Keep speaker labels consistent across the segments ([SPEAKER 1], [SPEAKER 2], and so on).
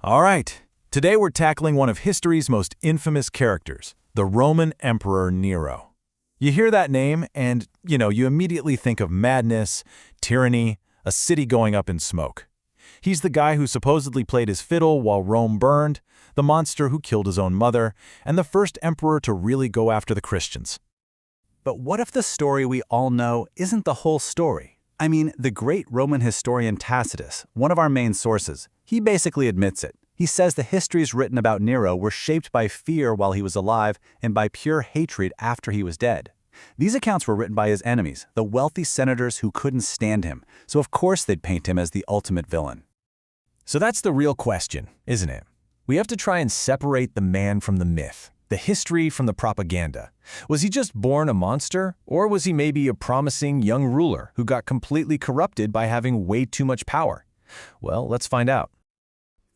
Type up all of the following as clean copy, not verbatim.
[SPEAKER 1] All right, today we're tackling one of history's most infamous characters, the Roman Emperor Nero. You hear that name and, you immediately think of madness, tyranny, a city going up in smoke. He's the guy who supposedly played his fiddle while Rome burned, the monster who killed his own mother, and the first emperor to really go after the Christians.
[SPEAKER 2] But what if the story we all know isn't the whole story? I mean, the great Roman historian Tacitus, one of our main sources, he basically admits it. He says the histories written about Nero were shaped by fear while he was alive and by pure hatred after he was dead. These accounts were written by his enemies, the wealthy senators who couldn't stand him, so of course they'd paint him as the ultimate villain.
[SPEAKER 1] So that's the real question, isn't it? We have to try and separate the man from the myth, the history from the propaganda. Was he just born a monster, or was he maybe a promising young ruler who got completely corrupted by having way too much power? Well, let's find out.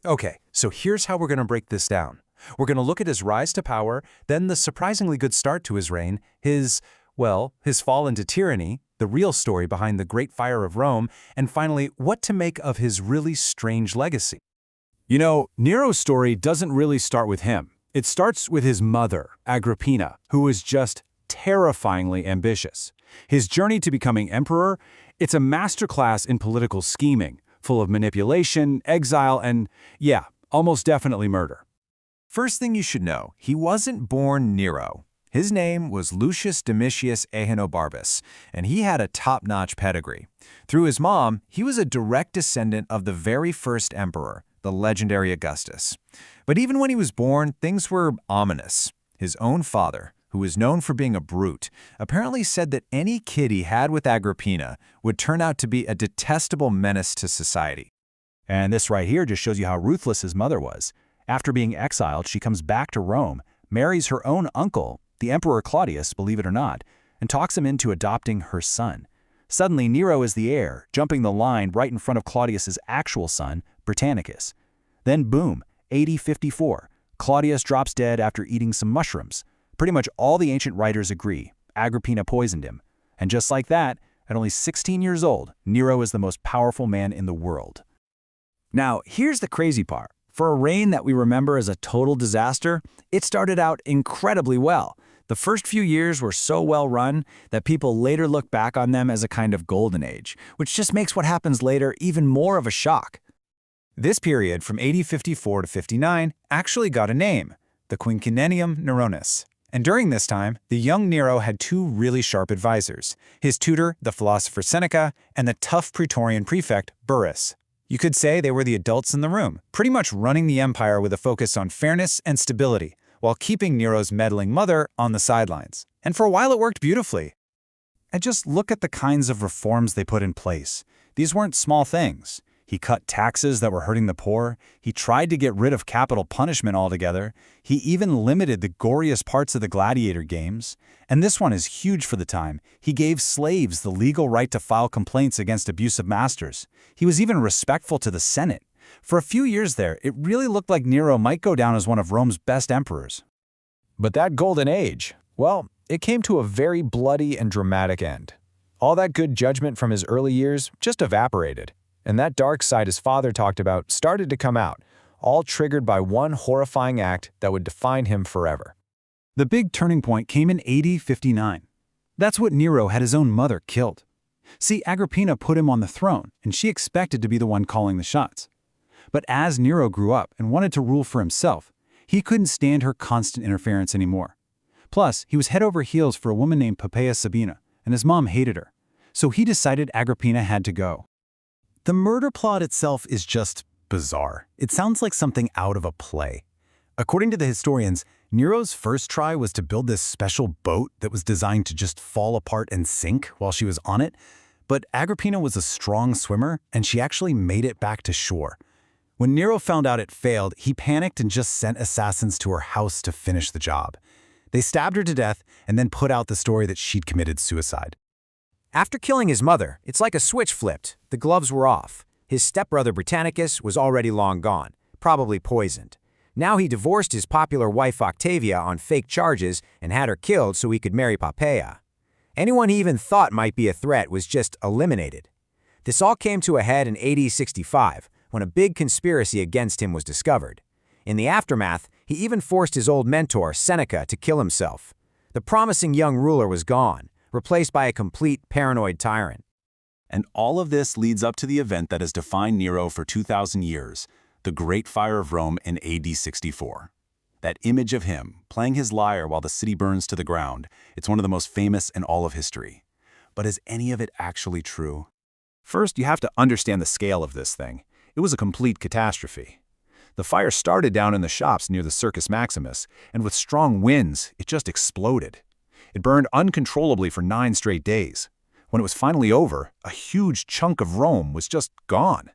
[SPEAKER 2] Okay, so here's how we're going to break this down. We're going to look at his rise to power, then the surprisingly good start to his reign, his fall into tyranny, the real story behind the Great Fire of Rome, and finally, what to make of his really strange legacy. Nero's story doesn't really start with him. It starts with his mother, Agrippina, who was just terrifyingly ambitious. His journey to becoming emperor, it's a masterclass in political scheming, full of manipulation, exile, and, almost definitely murder.
[SPEAKER 3] First thing you should know, he wasn't born Nero. His name was Lucius Domitius Ahenobarbus, and he had a top-notch pedigree. Through his mom, he was a direct descendant of the very first emperor, the legendary Augustus. But even when he was born, things were ominous. His own father, who was known for being a brute, apparently said that any kid he had with Agrippina would turn out to be a detestable menace to society.
[SPEAKER 2] And this right here just shows you how ruthless his mother was. After being exiled, she comes back to Rome, marries her own uncle, the Emperor Claudius, believe it or not, and talks him into adopting her son. Suddenly, Nero is the heir, jumping the line right in front of Claudius's actual son, Britannicus. Then boom, AD 54, Claudius drops dead after eating some mushrooms. Pretty much all the ancient writers agree, Agrippina poisoned him. And just like that, at only 16 years old, Nero is the most powerful man in the world. Now, here's the crazy part. For a reign that we remember as a total disaster, it started out incredibly well. The first few years were so well run that people later look back on them as a kind of golden age, which just makes what happens later even more of a shock. This period, from AD 54 to 59, actually got a name, the Quinquennium Neronis. And during this time, the young Nero had two really sharp advisors, his tutor, the philosopher Seneca, and the tough Praetorian prefect, Burrus. You could say they were the adults in the room, pretty much running the empire with a focus on fairness and stability, while keeping Nero's meddling mother on the sidelines. And for a while it worked beautifully. And just look at the kinds of reforms they put in place. These weren't small things. He cut taxes that were hurting the poor. He tried to get rid of capital punishment altogether. He even limited the goriest parts of the gladiator games. And this one is huge for the time. He gave slaves the legal right to file complaints against abusive masters. He was even respectful to the Senate. For a few years there, it really looked like Nero might go down as one of Rome's best emperors.
[SPEAKER 1] But that golden age, well, it came to a very bloody and dramatic end. All that good judgment from his early years just evaporated. And that dark side his father talked about started to come out, all triggered by one horrifying act that would define him forever.
[SPEAKER 2] The big turning point came in AD 59. That's what Nero had his own mother killed. See, Agrippina put him on the throne, and she expected to be the one calling the shots. But as Nero grew up and wanted to rule for himself, he couldn't stand her constant interference anymore. Plus, he was head over heels for a woman named Poppaea Sabina, and his mom hated her. So he decided Agrippina had to go. The murder plot itself is just bizarre. It sounds like something out of a play. According to the historians, Nero's first try was to build this special boat that was designed to just fall apart and sink while she was on it. But Agrippina was a strong swimmer, and she actually made it back to shore. When Nero found out it failed, he panicked and just sent assassins to her house to finish the job. They stabbed her to death and then put out the story that she'd committed suicide.
[SPEAKER 4] After killing his mother, it's like a switch flipped. The gloves were off. His stepbrother Britannicus was already long gone, probably poisoned. Now he divorced his popular wife Octavia on fake charges and had her killed so he could marry Poppaea. Anyone he even thought might be a threat was just eliminated. This all came to a head in AD 65, when a big conspiracy against him was discovered. In the aftermath, he even forced his old mentor, Seneca, to kill himself. The promising young ruler was gone, replaced by a complete paranoid tyrant.
[SPEAKER 2] And all of this leads up to the event that has defined Nero for 2,000 years, the Great Fire of Rome in AD 64. That image of him, playing his lyre while the city burns to the ground, it's one of the most famous in all of history. But is any of it actually true?
[SPEAKER 1] First, you have to understand the scale of this thing. It was a complete catastrophe. The fire started down in the shops near the Circus Maximus, and with strong winds, it just exploded. It burned uncontrollably for 9 straight days. When it was finally over, a huge chunk of Rome was just gone.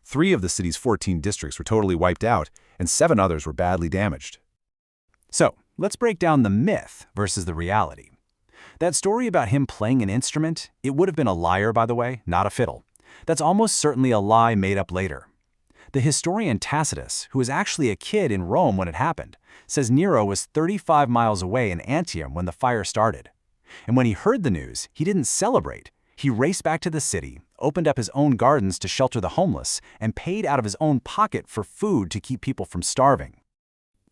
[SPEAKER 1] 3 of the city's 14 districts were totally wiped out, and 7 others were badly damaged.
[SPEAKER 2] So, let's break down the myth versus the reality. That story about him playing an instrument, it would have been a lyre, by the way, not a fiddle. That's almost certainly a lie made up later. The historian Tacitus, who was actually a kid in Rome when it happened, says Nero was 35 miles away in Antium when the fire started. And when he heard the news, he didn't celebrate. He raced back to the city, opened up his own gardens to shelter the homeless, and paid out of his own pocket for food to keep people from starving.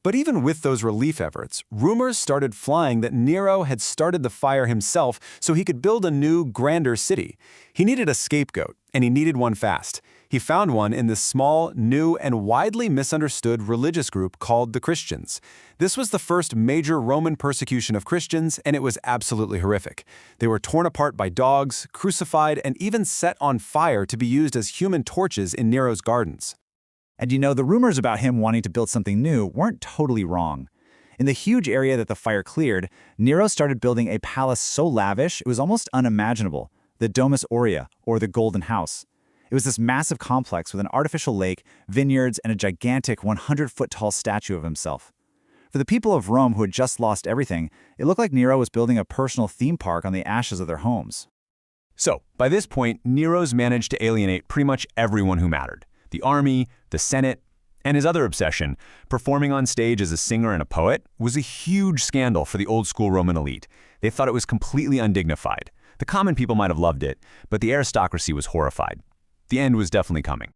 [SPEAKER 3] But even with those relief efforts, rumors started flying that Nero had started the fire himself so he could build a new, grander city. He needed a scapegoat, and he needed one fast. He found one in this small, new, and widely misunderstood religious group called the Christians. This was the first major Roman persecution of Christians, and it was absolutely horrific. They were torn apart by dogs, crucified, and even set on fire to be used as human torches in Nero's gardens.
[SPEAKER 2] And the rumors about him wanting to build something new weren't totally wrong. In the huge area that the fire cleared, Nero started building a palace so lavish it was almost unimaginable, the Domus Aurea, or the Golden House. It was this massive complex with an artificial lake, vineyards, and a gigantic 100-foot-tall statue of himself. For the people of Rome who had just lost everything, it looked like Nero was building a personal theme park on the ashes of their homes.
[SPEAKER 3] So, by this point, Nero's managed to alienate pretty much everyone who mattered. The army, the Senate, and his other obsession, performing on stage as a singer and a poet, was a huge scandal for the old-school Roman elite. They thought it was completely undignified. The common people might have loved it, but the aristocracy was horrified. The end was definitely coming.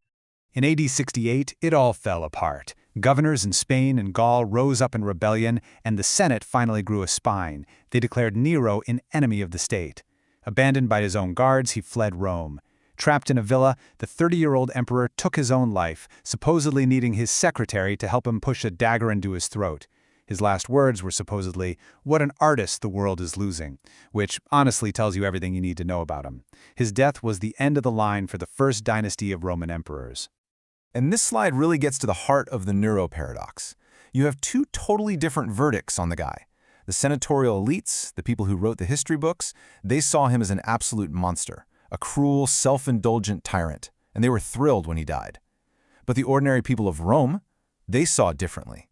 [SPEAKER 5] In AD 68, it all fell apart. Governors in Spain and Gaul rose up in rebellion, and the Senate finally grew a spine. They declared Nero an enemy of the state. Abandoned by his own guards, he fled Rome. Trapped in a villa, the 30-year-old emperor took his own life, supposedly needing his secretary to help him push a dagger into his throat. His last words were supposedly, "What an artist the world is losing," which honestly tells you everything you need to know about him. His death was the end of the line for the first dynasty of Roman emperors.
[SPEAKER 3] And this slide really gets to the heart of the Nero paradox. You have 2 totally different verdicts on the guy. The senatorial elites, the people who wrote the history books, they saw him as an absolute monster, a cruel, self-indulgent tyrant, and they were thrilled when he died. But the ordinary people of Rome, they saw it differently.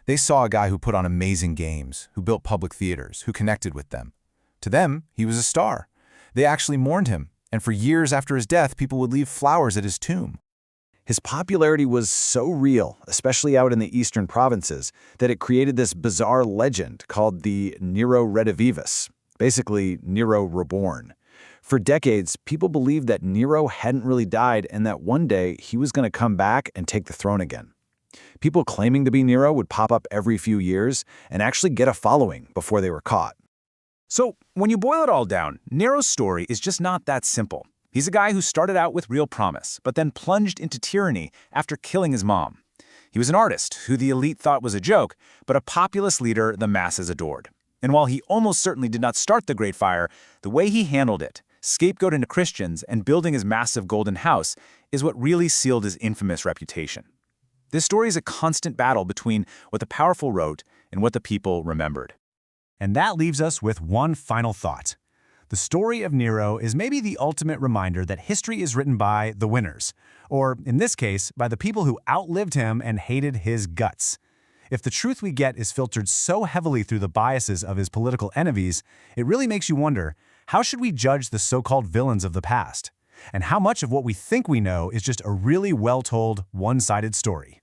[SPEAKER 3] They saw a guy who put on amazing games, who built public theaters, who connected with them. To them, he was a star. They actually mourned him, and for years after his death, people would leave flowers at his tomb.
[SPEAKER 2] His popularity was so real, especially out in the eastern provinces, that it created this bizarre legend called the Nero Redivivus, basically Nero reborn. For decades, people believed that Nero hadn't really died and that one day he was going to come back and take the throne again. People claiming to be Nero would pop up every few years and actually get a following before they were caught.
[SPEAKER 1] So, when you boil it all down, Nero's story is just not that simple. He's a guy who started out with real promise, but then plunged into tyranny after killing his mom. He was an artist who the elite thought was a joke, but a populist leader the masses adored. And while he almost certainly did not start the Great Fire, the way he handled it, scapegoating to Christians and building his massive golden house, is what really sealed his infamous reputation. This story is a constant battle between what the powerful wrote and what the people remembered.
[SPEAKER 5] And that leaves us with one final thought. The story of Nero is maybe the ultimate reminder that history is written by the winners, or in this case, by the people who outlived him and hated his guts. If the truth we get is filtered so heavily through the biases of his political enemies, it really makes you wonder, how should we judge the so-called villains of the past? And how much of what we think we know is just a really well-told, one-sided story?